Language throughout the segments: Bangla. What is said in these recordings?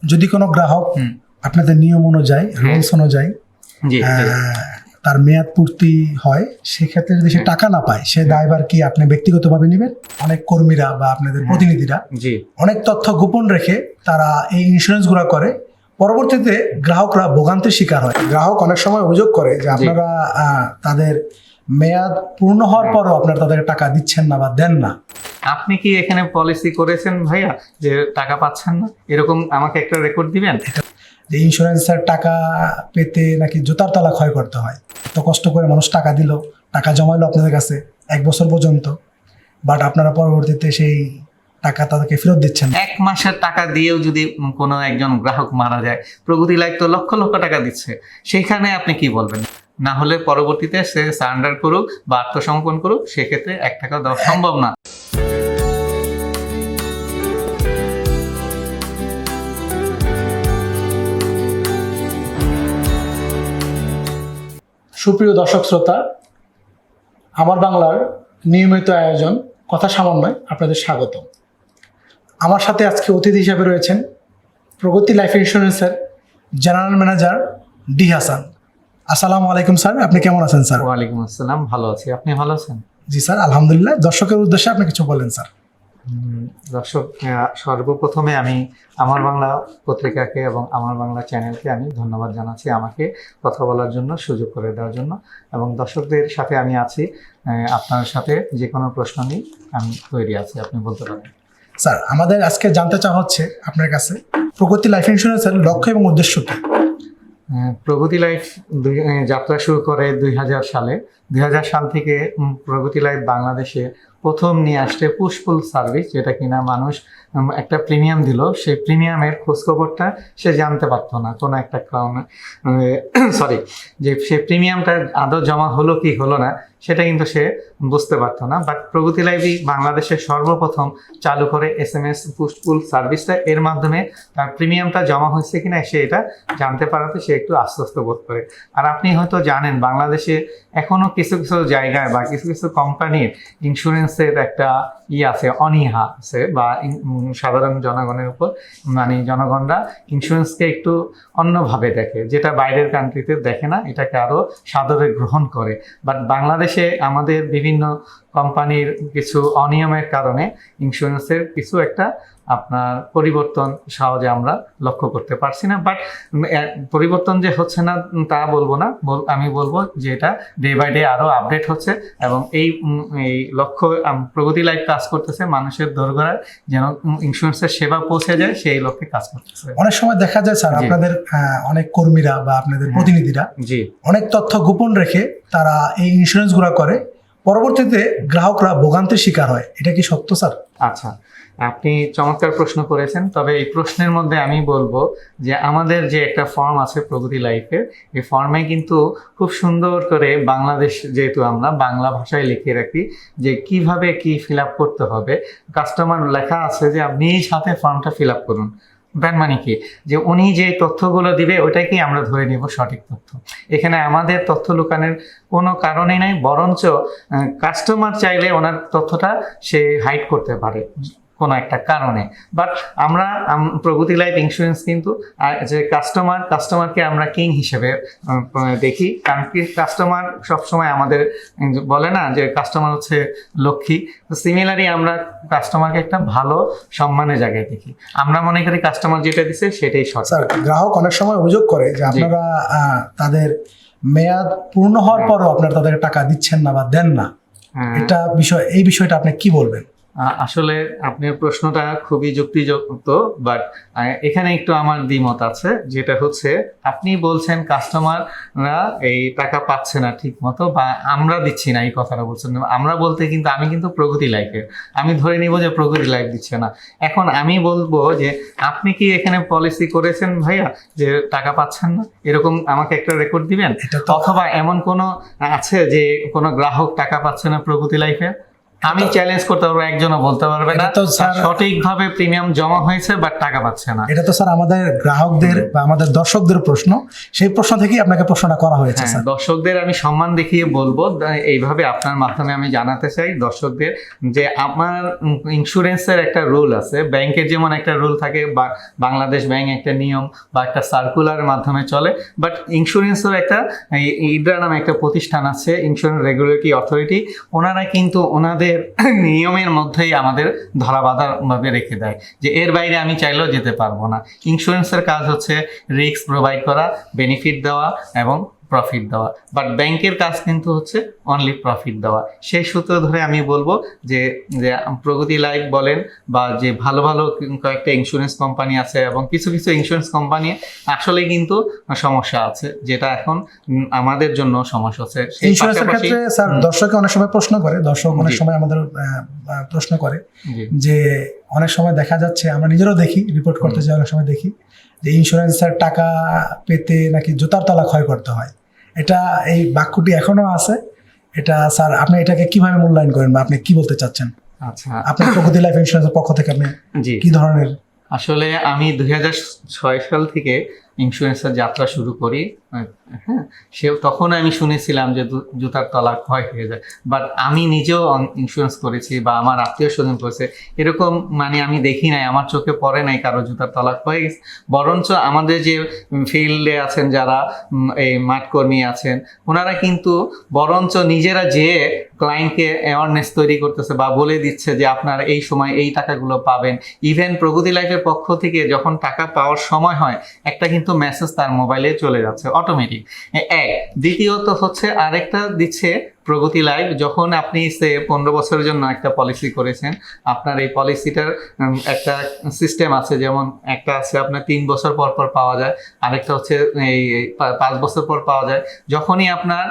যদি কোনো গ্রাহক আপনাদের নিয়ম অনুযায়ী রুলস অনুযায়ী তার মেয়াদ পূর্তি হয়, সেক্ষেত্রে যদি সে টাকা না পায়, সে দায়ভার কি আপনি ব্যক্তিগতভাবে নেবেন? অনেক কর্মীরা বা আপনাদের প্রতিনিধিরা অনেক তথ্য গোপন রেখে তারা এই ইন্স্যুরেন্স গুলো করে, পরবর্তীতে গ্রাহকরা ভোগান্তির শিকার হয়। গ্রাহক অনেক সময় অভিযোগ করে যে আপনারা তাদের মেয়াদ পূর্ণ হওয়ার পরও আপনারা তাদের টাকা দিচ্ছেন না বা দেন না। আপনি কি এখানে পলিসি করেছেন ভাইয়া যে টাকা পাচ্ছেন না, এরকম আমাকে একটা রেকর্ড দিবেন? যে ইন্স্যুরেন্সের টাকা পেতে নাকি জুতার তলা ক্ষয় করতে হয়। এত কষ্ট করে মানুষ টাকা দিল, টাকা জমাইলো আপনাদের কাছে 1 বছর পর্যন্ত, বাট আপনারা পরবর্তীতে সেই টাকা তাদেরকে ফেরত দিচ্ছেন। 1 মাসের টাকা দিয়েও যদি কোনো একজন গ্রাহক মারা যায়, প্রগতি লাইফ তো লক্ষ লক্ষ টাকা দিচ্ছে, সেইখানে আপনি কি বলবেন? না হলে পরবর্তীতে সে সারেন্ডার করুক বা আত্মসমর্পণ করুক, সেক্ষেত্রে 1 টাকা দেওয়া সম্ভব না। সুপ্রিয় দর্শক শ্রোতা, আমার বাংলার নিয়মিত আয়োজন কথা সামান্যয় আপনাদের স্বাগত। আমার সাথে আজকে অতিথি হিসেবে রয়েছেন প্রগতি লাইফ ইন্স্যুরেন্সের জেনারেল ম্যানেজার ডি হাসান। আসসালামু আলাইকুম স্যার, আপনি কেমন আছেন স্যার? ওয়ালাইকুম আসসালাম, ভালো আছি। আপনি ভালো আছেন? জি স্যার, আলহামদুলিল্লাহ। দর্শকের উদ্দেশ্যে আপনি কিছু বলেন স্যার। দর্শক, সর্বপ্রথমে আমি আমার বাংলা পত্রিকাকে এবং আমার বাংলা চ্যানেলকে আমি ধন্যবাদ জানাচ্ছি আমাকে কথা বলার জন্য, সুযোগ করে দেওয়ার জন্য। এবং দর্শকদের সাথে আমি আছি, আপনার সাথে যে কোনো প্রশ্ন নিয়ে আমি তৈরি আছি, আপনি বলতে পারেন। স্যার, আমাদের আজকে জানতে চাওয়া হচ্ছে আপনার কাছে প্রগতি লাইফ ইন্স্যুরেন্সের লক্ষ্য এবং উদ্দেশ্য কি? প্রগতি লাইফ যাত্রা শুরু করে 2000 সালে। 2000 সাল থেকে প্রগতি লাইফ বাংলাদেশে প্রথম নিয়ে আসছে পুশপুল সার্ভিস, যেটা কিনা মানুষ একটা প্রিমিয়াম দিল, সেই প্রিমিয়ামের খোঁজখবরটা সে জানতে পারতো না কোনো একটা কারণে, যে সে প্রিমিয়ামটা আদৌ জমা হলো কি হলো না সেটা কিন্তু সে বুঝতে পারতো না। বাট প্রগতি লাইফই বাংলাদেশের সর্বপ্রথম চালু করে SMS পুশপুল সার্ভিসটা। এর মাধ্যমে তার প্রিমিয়ামটা জমা হয়েছে কিনা সে এটা জানতে পারাতে সে একটু আশ্বস্ত বোধ করে। আর আপনি হয়তো জানেন, বাংলাদেশে এখনো কিছু কিছু জায়গায় বা কিছু কিছু কোম্পানির ইন্স্যুরেন্সের একটা আছে, অনীহা আছে, বা সাধারণ জনগণের উপর, মানে জনগণরা ইন্স্যুরেন্সকে একটু অন্যভাবে দেখে, যেটা বাইরের কান্ট্রিতে দেখে না, এটাকে আরো সাদরে গ্রহণ করে। বাট বাংলাদেশে আমাদের বিভিন্ন কোম্পানির কিছু অনিয়মের কারণে ইন্স্যুরেন্সের কিছু একটা আপনার পরিবর্তন সহজে আমরা লক্ষ্য করতে পারছি না। বাট পরিবর্তন যে হচ্ছে না তা বলবো না, আমি বলবো যে এটা ডে বাই ডে আরো আপডেট হচ্ছে, এবং এই লক্ষ্য প্রগতি লাইফ কাজ করতেছে মানুষের দোরগোড়ায় যেন ইন্স্যুরেন্সের সেবা পৌঁছে যায়, সেই লক্ষ্যে কাজ করতেছে। অনেক সময় দেখা যায় স্যার, আপনাদের অনেক কর্মীরা বা আপনাদের প্রতিনিধিরা অনেক তথ্য গোপন রেখে তারা এই ইন্স্যুরেন্স গুলা করে, পরবর্তীতে গ্রাহকরা ভোগান্তির শিকার হয়। এটা কি সত্য স্যার? আচ্ছা, আপনি চমৎকার প্রশ্ন করেছেন। তবে এই প্রশ্নের মধ্যে আমি বলবো যে আমাদের যে একটা ফর্ম আছে প্রগতি লাইফের, এই ফর্মে কিন্তু খুব সুন্দর করে বাংলাদেশ, যেহেতু আমরা বাংলা ভাষায় লিখে রাখি যে কিভাবে কি ফিল আপ করতে হবে। কাস্টমার লেখা আছে যে আপনি নিজ হাতে ফর্মটা ফিল আপ করুন। ব্যান মানে কি, যে উনি যে তথ্যগুলো দিবে ওটাকেই আমরা ধরে নিব সঠিক তথ্য। এখানে আমাদের তথ্য লুকানোর কোনো কারণই নাই, বরঞ্চ কাস্টমার চাইলে ওনার তথ্যটা সে হাইড করতে পারে কোনো একটা কারণে। বাট আমরা প্রগতি লাইফ ইন্স্যুরেন্স কিন্তু যে কাস্টমারকে আমরা কিং হিসেবে দেখি, কারণ কি কাস্টমার সবসময় আমাদের বলে না যে কাস্টমার হচ্ছে লক্ষ্মী। তো সিমিলারই আমরা কাস্টমারকে একটা ভালো সম্মানের জায়গায় দেখি। আমরা মনে করি কাস্টমার যেটা দিচ্ছে সেটাই সঠিক। স্যার, গ্রাহক অনেক সময় অভিযোগ করে যে আপনারা তাদের মেয়াদ পূর্ণ হওয়ার পরও আপনারা তাদের টাকা দিচ্ছেন না বা দেন না। এই বিষয়টা আপনি কি বলবেন? আসলে আপনার প্রশ্নটা খুবই যুক্তিযুক্ত, বাট এখানে একটু আমার দ্বিমত আছে। যেটা হচ্ছে, আপনি বলছেন কাস্টমাররা এই টাকা পাচ্ছে না ঠিক মতো, বা আমরা দিচ্ছি না, এই কথাটা বলছেন। আমরা বলতে কিন্তু আমি কিন্তু প্রগতি লাইফের, আমি ধরে নিব যে প্রগতি লাইফ দিচ্ছে না। এখন আমি বলবো যে আপনি কি এখানে পলিসি করেছেন ভাইয়া যে টাকা পাচ্ছেন না, এরকম আমাকে একটা রেকর্ড দিবেন? অথবা এমন কোনো আছে যে কোনো গ্রাহক টাকা পাচ্ছে না প্রগতি লাইফের? আমি চ্যালেঞ্জ করতে পারবো, একজনও বলতে পারবে না এটা তো স্যার সঠিকভাবে প্রিমিয়াম জমা হয়েছে বাট টাকা পাচ্ছে না। এটা তো স্যার আমাদের গ্রাহকদের বা আমাদের দর্শকদের প্রশ্ন, সেই প্রশ্ন থেকেই আপনাকে প্রশ্নটা করা হয়েছে হ্যাঁ, স্যার। দর্শকদের আমি সম্মান দেখিয়ে বলবো, এইভাবে আপনার মাধ্যমে আমি জানাতে চাই দর্শকদের যে আমার ইন্স্যুরেন্সের একটা রুল আছে, ব্যাংকের যেমন একটা রুল থাকে, বাংলাদেশ ব্যাংক একটা নিয়ম বা একটা সার্কুলারের মাধ্যমে চলে, বাট ইন্স্যুরেন্সের একটা ইডরা নামে একটা প্রতিষ্ঠান আছে, ইন্স্যুরেন্স রেগুলেটরি অথরিটি। ওনারা কিন্তু ওনাদের নিয়মের মধ্যেই আমাদের ধরাবাঁধা ভাবে রেখে দেয় যে এর বাইরে আমি চাইলেও যেতে পারবো না। ইন্স্যুরেন্সের কাজ হচ্ছে রিস্ক প্রোভাইড করা, বেনিফিট দেওয়া এবং প্রফিট দেওয়া, বাট ব্যাংকের কাজ কিন্তু হচ্ছে অনলি প্রফিট দেওয়া। সেই সূত্র ধরে আমি বলবো যে যে প্রগতি লাইফ বলেন বা যে ভালো ভালো কয়েকটা ইন্স্যুরেন্স কোম্পানি আছে, এবং কিছু কিছু ইন্স্যুরেন্স কোম্পানি আসলে কিন্তু সমস্যা আছে, যেটা এখন আমাদের জন্য সমস্যা হচ্ছে। সেই ইন্স্যুরেন্সের পাশাপাশি ক্ষেত্রে স্যার দর্শক অনেক সময় প্রশ্ন করে, দর্শক অনেক সময় আমাদের প্রশ্ন করে জি, যে অনেক সময় দেখা যাচ্ছে, আমরা নিজেরাও দেখি, রিপোর্ট করতে যাই, অনেক সময় দেখি যে ইন্স্যুরেন্সের টাকা পেতে নাকি জুতার তলা ক্ষয় করতে হয়। এটা এই বাক্যটি এখনো আছে। এটা স্যার আপনি এটাকে কিভাবে মূল্যায়ন করেন বা আপনি কি বলতে চাচ্ছেন? আচ্ছা, আপনার প্রগতি লাইফ ইন্স্যুরেন্সের পক্ষ থেকে আপনি জি, কি ধরনের? আসলে আমি 2006 সাল থেকে ইন্স্যুরেন্সের যাত্রা শুরু করি। হ্যাঁ, তখন আমি শুনেছিলাম যে জুতার তলা ক্ষয় হয়ে যায়, বাট আমি নিজেও ইন্স্যুরেন্স করেছি বা আমার আত্মীয় স্বজন করেছে, এরকম মানে আমি দেখি নাই, আমার চোখে পড়ে নাই কারো জুতার তলা ক্ষয় গেছে। বরঞ্চ আমাদের যে ফিল্ডে আছেন যারা এই মাঠকর্মী আছেন, ওনারা কিন্তু বরঞ্চ নিজেরা যেয়ে ক্লায়েন্টকে অ্যাওয়ারনেস তৈরি করতেছে বা বলে দিচ্ছে যে আপনার এই সময় এই টাকাগুলো পাবেন। ইভেন প্রগতি লাইফের পক্ষ থেকে যখন টাকা পাওয়ার সময় হয়, একটা কিন্তু মেসেজ তার মোবাইলে চলে যাচ্ছে অটোমেটিক। এক, দ্বিতীয়ত হচ্ছে আরেকটা দিচ্ছে প্রগতি লাইফ, যখন আপনি 15 বছরের জন্য একটা পলিসি করেছেন, আপনার এই পলিসিটার একটা সিস্টেম আছে, যেমন একটা আছে আপনার 3 বছর পর পর পাওয়া যায়, আরেকটা হচ্ছে এই 5 বছর পর পাওয়া যায়। যখনই আপনার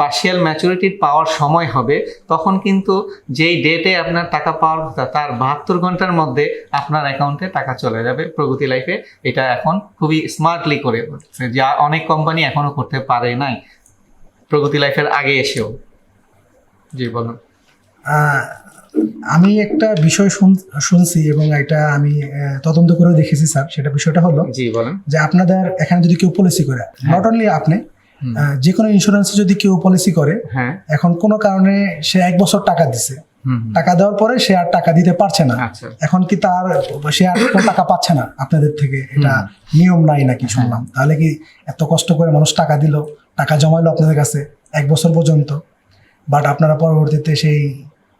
পার্শিয়াল ম্যাচুরিটি পাওয়ার সময় হবে, তখন কিন্তু যেই ডেটে আপনার টাকা পাওয়ার কথা তার 72 ঘন্টার মধ্যে আপনার অ্যাকাউন্টে টাকা চলে যাবে। প্রগতি লাইফে এটা এখন খুবই স্মার্টলি করে, যা অনেক কোম্পানি এখনো করতে পারে নাই প্রগতি লাইফের আগে এসেও। জি বলুন। আমি একটা বিষয় শুনছি এবং এটা আমি তদন্ত করে দেখেছি স্যার। সেটা বিষয়টা হলো জি বলেন। যে আপনাদের এখানে যদি কেউ পলিসি করে, নট অনলি আপনি, যে কোনো ইন্স্যুরেন্সে যদি কেউ পলিসি করে, হ্যাঁ, এখন কোনো কারণে সে 1 বছর টাকা দিছে, টাকা দেওয়ার পরে সে আর টাকা দিতে পারছে না, আচ্ছা, এখন কি তার সে আর কোনো টাকা পাচ্ছে না আপনাদের থেকে? এটা নিয়ম নাই নাকি শুনলাম? তাহলে কি এত কষ্ট করে মানুষ টাকা দিল, টাকা জমাইলো আপনাদের কাছে 1 বছর পর্যন্ত, বাট আপনারা পরবর্তীতে সেই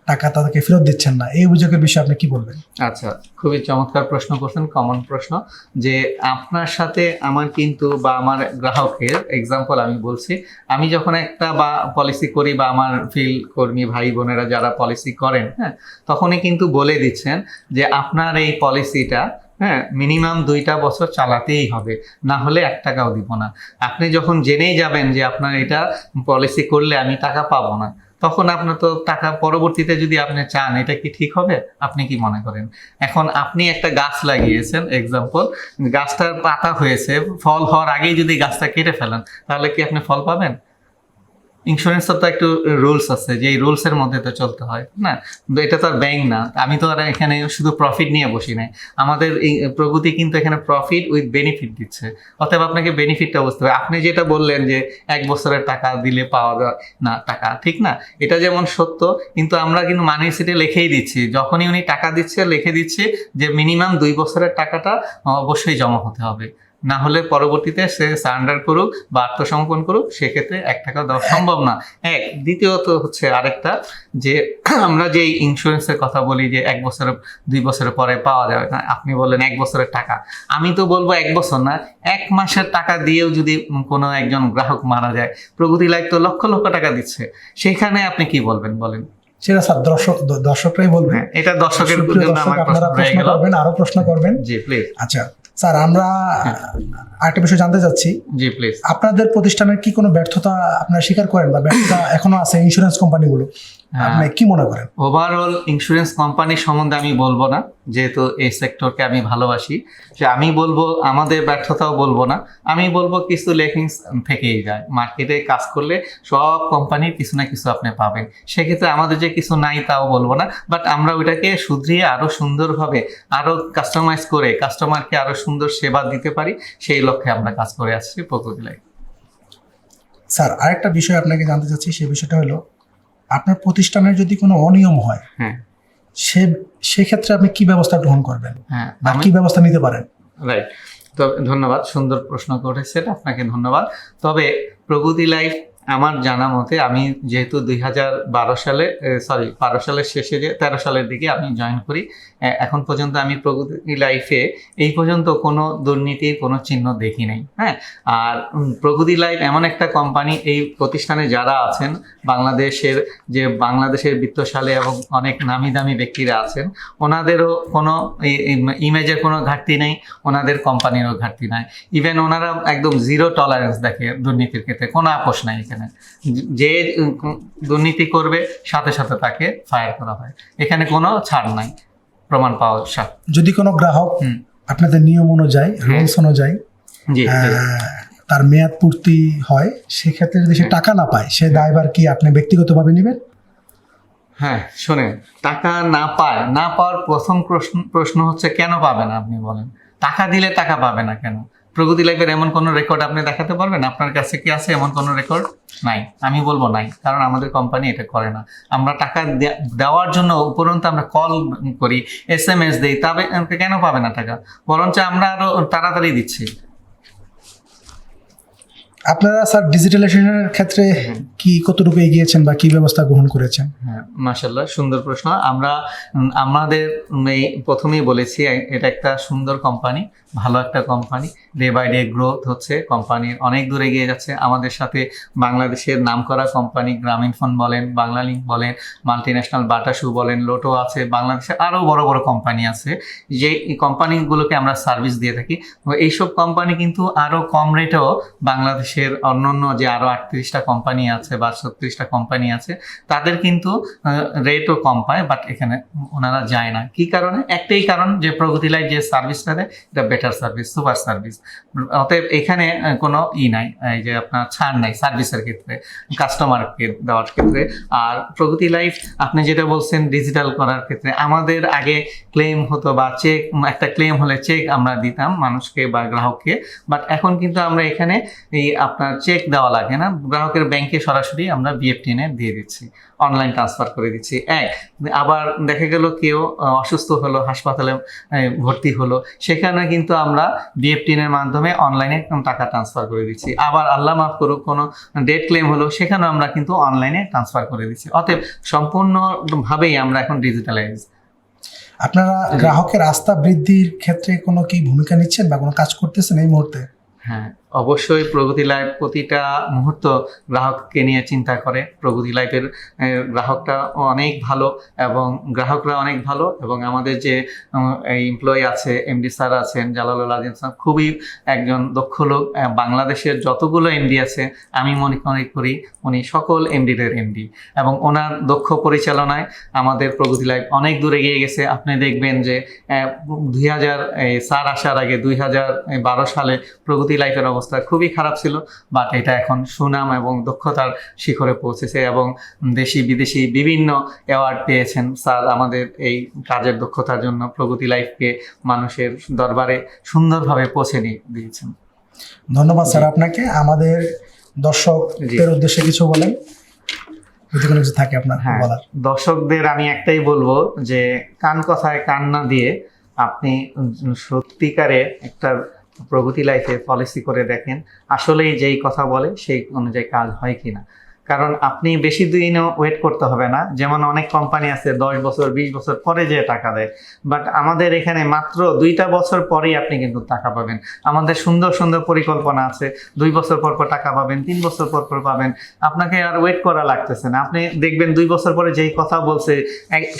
টাকা তাদেরকে ফেরত দিচ্ছেন না, এই অভিযোগের বিষয়ে আপনি কি বলবেন? আচ্ছা, খুবই চমৎকার প্রশ্ন করছেন, কমন প্রশ্ন। যে আপনার সাথে আমার কিন্তু বা আমার গ্রাহকের এক্সাম্পল আমি বলছি, আমি যখন একটা বা পলিসি করি বা আমার ফিল্ড কর্মী ভাই বোনেরা যারা পলিসি করেন, হ্যাঁ, তখনই কিন্তু বলে দিচ্ছেন যে আপনার এই পলিসিটা হ্যাঁ মিনিমাম 2টা বছর চালাতেই হবে, না হলে 1 টাকাও দিব না। আপনি যখন জেনেই যাবেন যে আপনার এটা পলিসি করলে আমি টাকা পাবো না, তখন আপনার তো টাকা পরবর্তীতে যদি আপনি চান, এটা কি ঠিক হবে? আপনি কি মনে করেন? এখন আপনি একটা গাছ লাগিয়েছেন, এক্সাম্পল, গাছটার পাতা হয়েছে, ফল হওয়ার আগেই যদি গাছটা কেটে ফেলেন, তাহলে কি আপনি ফল পাবেন? ইন্স্যুরেন্সের তো একটু রুলস আছে, যে এই রুলসের মধ্যে তো চলতে হয় না। এটা তো আর ব্যাংক না, আমি তো আর এখানে শুধু প্রফিট নিয়ে বসি নাই। আমাদের এই প্রগতি কিন্তু এখানে প্রফিট উইথ বেনিফিট দিচ্ছে, অতএব আপনাকে বেনিফিটটা বুঝতে হবে। আপনি যেটা বললেন যে 1 বছরের টাকা দিলে পাওয়া যায় না টাকা, ঠিক না? এটা যেমন সত্য, কিন্তু আমরা কিন্তু মানি সিটে লিখেই দিচ্ছি, যখনই উনি টাকা দিচ্ছে লিখে দিচ্ছি যে মিনিমাম 2 বছরের টাকাটা অবশ্যই জমা হতে হবে, না হলে পরবর্তীতে সে সারেন্ডার করুক বা আত্মসমর্পণ করুক, সেক্ষেত্রে 1 টাকা দেওয়া সম্ভব না। এক, দ্বিতীয়ত হচ্ছে আরেকটা, যে আমরা যে ইন্স্যুরেন্সের কথা বলি যে 1 বছর 2 বছরের পরে পাওয়া যাবে না, আপনি বললেন 1 বছরের টাকা, আমি তো বলবো 1 বছর না, 1 মাসের টাকা দিয়েও যদি কোনো একজন গ্রাহক মারা যায়, প্রগতি লাইফ তো লক্ষ লক্ষ টাকা দিচ্ছে, সেখানে আপনি কি বলবেন বলেন? সেটা স্যার দর্শকরাই বলবেন। এটা দর্শকের সুপ্রিয় জন্য দর্শক, আমার আপনারা প্রশ্ন প্রশ্ন করবেন, আরো প্রশ্ন করবেন। জি প্লিজ। আচ্ছা স্যার, আমরা আরেকটা বিষয় জানতে চাচ্ছি। জি প্লিজ। আপনাদের প্রতিষ্ঠানের কি কোনো ব্যর্থতা আপনারা স্বীকার করেন বা ব্যর্থতা এখনো আছে ইন্স্যুরেন্স কোম্পানিগুলো, আপনি কি মনে করেন? ওভারঅল ইন্স্যুরেন্স কোম্পানি সম্বন্ধে আমি বলবো না, যেহেতু এই সেক্টরকে আমি ভালোবাসি। যে আমি বলবো আমাদের ব্যর্থতাও বলবো না, আমি বলবো কিছু লেকিংস থেকেই যায়। মার্কেটে কাজ করলে সব কোম্পানির কিছু না কিছু আপনি পাবেন, সেক্ষেত্রে আমাদের যে কিছু নাই তাও বলবো না, বাট আমরা ওইটাকে শুধরিয়ে আরো সুন্দরভাবে আরো কাস্টমাইজ করে কাস্টমারকে আরো সুন্দর সেবা দিতে পারি, সেই লক্ষ্যে আমরা কাজ করে আসছি প্রকৃতি লাইফ। স্যার, আরেকটা বিষয় আপনাকে জানতে চাচ্ছি, সেই বিষয়টা হলো আপনার প্রতিষ্ঠানের যদি কোনো অনিয়ম হয়, হ্যাঁ সেক্ষেত্রে আপনি কি ব্যবস্থা গ্রহণ করবেন হ্যাঁ বা কি ব্যবস্থা নিতে পারেন? রাইট। তো ধন্যবাদ, সুন্দর প্রশ্ন করেছেন, আপনাকে ধন্যবাদ। তবে প্রগতি লাইফ আমার জানা মতে, আমি যেহেতু 2012 সালে 12 সালের শেষে, 13 সালের দিকে আমি জয়েন করি, এখন পর্যন্ত আমি প্রগতি লাইফে এই পর্যন্ত কোনো দুর্নীতির কোনো চিহ্ন দেখি নাই। হ্যাঁ, আর প্রগতি লাইফ এমন একটা কোম্পানি, এই প্রতিষ্ঠানে যারা আছেন বাংলাদেশের বিত্তশালী এবং অনেক নামি দামি ব্যক্তিরা আছেন, ওনাদেরও কোনো ইমেজের কোনো ঘাটতি নেই, ওনাদের কোম্পানিরও ঘাটতি নাই। ইভেন ওনারা একদম জিরো টলারেন্স দেখে দুর্নীতির ক্ষেত্রে, কোনো আপোষ নাই এখানে। যে দুর্নীতি করবে সাথে সাথে তাকে ফায়ার করা হয়, এখানে কোনো ছাড় নাই প্রমাণ পাওয়ার সাথে। যদি কোনো গ্রাহক আপনাদের নিয়ম অনুযায়ী, রুলস অনুযায়ী তার মেয়াদ পূর্তি হয়, সেক্ষেত্রে যদি সে টাকা না পায়, সে দায়ভার কি আপনি ব্যক্তিগতভাবে নেবেন? হ্যাঁ, শোনেন, টাকা না পাওয়ার প্রথম প্রশ্ন হচ্ছে কেন পাবে না? আপনি বলেন, টাকা দিলে টাকা পাবে না কেন? প্রগতি লাইফের এমন কোনো রেকর্ড আপনি দেখাতে পারবেন? আপনার কাছে কি আছে এমন কোনো রেকর্ড? নাই। আমি বলবো নাই, কারণ আমাদের কোম্পানি এটা করে না। আমরা টাকা দেওয়ার জন্য উপরন্তু আমরা কল করি, SMS দেই, তবে কেন পাবে না টাকা? বরঞ্চ আমরা আরো তাড়াতাড়ি দিচ্ছি। আপনারা স্যার ডিজিটালাইজেশনের ক্ষেত্রে কি কতটুকু এগিয়েছেন বা কি ব্যবস্থা গ্রহণ করেছেন? হ্যাঁ, মাশাআল্লাহ, সুন্দর প্রশ্ন। আমাদের প্রথমেই বলেছি, এটা একটা সুন্দর কোম্পানি, ভালো একটা company, day by day growth হচ্ছে, কোম্পানির অনেক দূরে এগিয়ে যাচ্ছে। আমাদের সাথে বাংলাদেশের নামকরা কোম্পানি গ্রামীণফোন বলেন, বাংলালিংক বলেন, মাল্টিন্যাশনাল বাটা শু বলেন, লোটো আছে, বাংলাদেশের আরও বড় বড় কোম্পানি আছে, যে কোম্পানিগুলোকে আমরা সার্ভিস দিয়ে থাকি। এইসব কোম্পানি কিন্তু আরও কম রেটেও বাংলাদেশের অন্যান্য যে আরও 38টা কোম্পানি আছে বা 36টা কোম্পানি আছে, তাদের কিন্তু রেটও কম পায়, বাট এখানে ওনারা যায় না। কি কারণে? একটাই কারণ, যে প্রগতি লাইফ যে সার্ভিসটা দেয় এটা বেটার সার্ভিস, সুপার সার্ভিস। অতএব এখানে কোনো নাই, এই যে আপনার ছাড় নাই সার্ভিসের ক্ষেত্রে, কাস্টমারকে দেওয়ার ক্ষেত্রে। আর প্রগতি লাইফ আপনি যেটা বলছেন ডিজিটাল করার ক্ষেত্রে, আমাদের আগে ক্লেম হতো বা চেক, একটা ক্লেম হলে চেক আমরা দিতাম মানুষকে বা গ্রাহককে, বাট এখন কিন্তু আমরা এখানে এই আপনার চেক দেওয়া লাগে না, গ্রাহকের ব্যাংকে সরাসরি আমরা BFTN দিয়ে দিচ্ছি, অনলাইন ট্রান্সফার করে দিচ্ছি। আবার দেখা গেল কেউ অসুস্থ হলো, হাসপাতালে ভর্তি হলো, সেখানে কিন্তু আমরা BFTN এর মাধ্যমে অনলাইনে টাকা ট্রান্সফার করে দিচ্ছি। আবার আল্লাহ মাফ করুক কোনো ডেট ক্লেম হলো, সেখানেও আমরা কিন্তু অনলাইনে ট্রান্সফার করে দিচ্ছি। অতএব সম্পূর্ণভাবেই আমরা এখন ডিজিটালাইজ। আপনারা গ্রাহকের আস্থা বৃদ্ধির ক্ষেত্রে কোনো কি ভূমিকা নিচ্ছেন বা কোনো কাজ করতেছেন এই মুহূর্তে? হ্যাঁ, অবশ্যই প্রগতি লাইফ প্রতিটা মুহূর্ত গ্রাহককে নিয়ে চিন্তা করে। প্রগতি লাইফের গ্রাহকটা অনেক ভালো এবং গ্রাহকরা অনেক ভালো, এবং আমাদের যে এমপ্লয়ি আছে, MD স্যার আছেন, জালালুল আজিম স্যার, খুবই একজন দক্ষ লোক। বাংলাদেশের যতগুলো MD আছে আমি মনে করি উনি সকল MDদের MD, এবং ওনার দক্ষ পরিচালনায় আমাদের প্রগতি লাইফ অনেক দূরে এগিয়ে গেছে। আপনি দেখবেন যে 2000 স্যার আসার আগে 2012 সালে প্রগতি লাইফের অবস্থা খুবই খারাপ ছিল, বাট এটা এখন সুনাম এবং দক্ষতার শিখরে পৌঁছেছে, এবং দেশি বিদেশি বিভিন্ন অ্যাওয়ার্ড পেয়েছেন স্যার আমাদের এই কাজের দক্ষতার জন্য। প্রগতি লাইফকে মানুষের দরবারে সুন্দরভাবে পৌঁছে দিয়েছেন। ধন্যবাদ স্যার আপনাকে। আমাদের দর্শকদের উদ্দেশ্যে কিছু বলেন, যদি কোনো কিছু থাকে আপনার বলার। দর্শকদের আমি একটাই বলবো যে কান কথায় কান না দিয়ে আপনি সত্যিকারে একটা প্রগতি লাইফে পলিসি করে দেখেন, আসলেই যেই কথা বলে সেই অনুযায়ী কাজ হয় কিনা। কারণ আপনি বেশি দিনও ওয়েট করতে হবে না, যেমন অনেক কোম্পানি আছে 10 বছর 20 বছর পরে যে টাকা দেয়, বাট আমাদের এখানে মাত্র 2টা বছর পরেই আপনি কিন্তু টাকা পাবেন। আমাদের সুন্দর সুন্দর পরিকল্পনা আছে, 2 বছর পর পর টাকা পাবেন, 3 বছর পর পর পাবেন, আপনাকে আর ওয়েট করা লাগতেছে না। আপনি দেখবেন 2 বছর পরে যেই কথা বলছে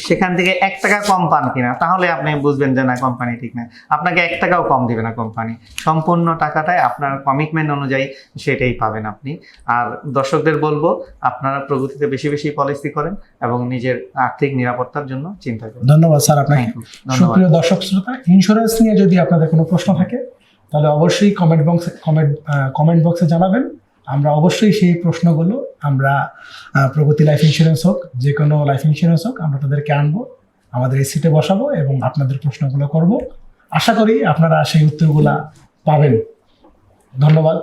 সেখান থেকে 1 টাকা কম পান কিনা, তাহলে আপনি বুঝবেন যে না, কোম্পানি ঠিক না। আপনাকে 1 টাকাও কম দিবে না কোম্পানি, সম্পূর্ণ টাকাটাই আপনার কমিটমেন্ট অনুযায়ী সেটাই পাবেন আপনি। আর দর্শকদের বলবো আপনারা প্রগতিতে বেশি বেশি পলিসি করেন এবং নিজের আর্থিক নিরাপত্তার জন্য চিন্তা করেন। ধন্যবাদ স্যার আপনাকে। ধন্যবাদ। সুপ্রিয় দর্শক শ্রোতা, ইন্স্যুরেন্স নিয়ে যদি আপনাদের কোনো প্রশ্ন থাকে তাহলে অবশ্যই কমেন্ট বক্সে জানাবেন। আমরা অবশ্যই সেই প্রশ্নগুলো আমরা প্রগতি লাইফ ইন্স্যুরেন্স হোক, যে কোনো লাইফ ইন্স্যুরেন্স হোক, আমরা তাদেরকে আনবো, আমাদের এই সিটে বসাবো এবং আপনাদের প্রশ্নগুলো করব। আশা করি আপনারা সেই উত্তরগুলা পাবেন। ধন্যবাদ।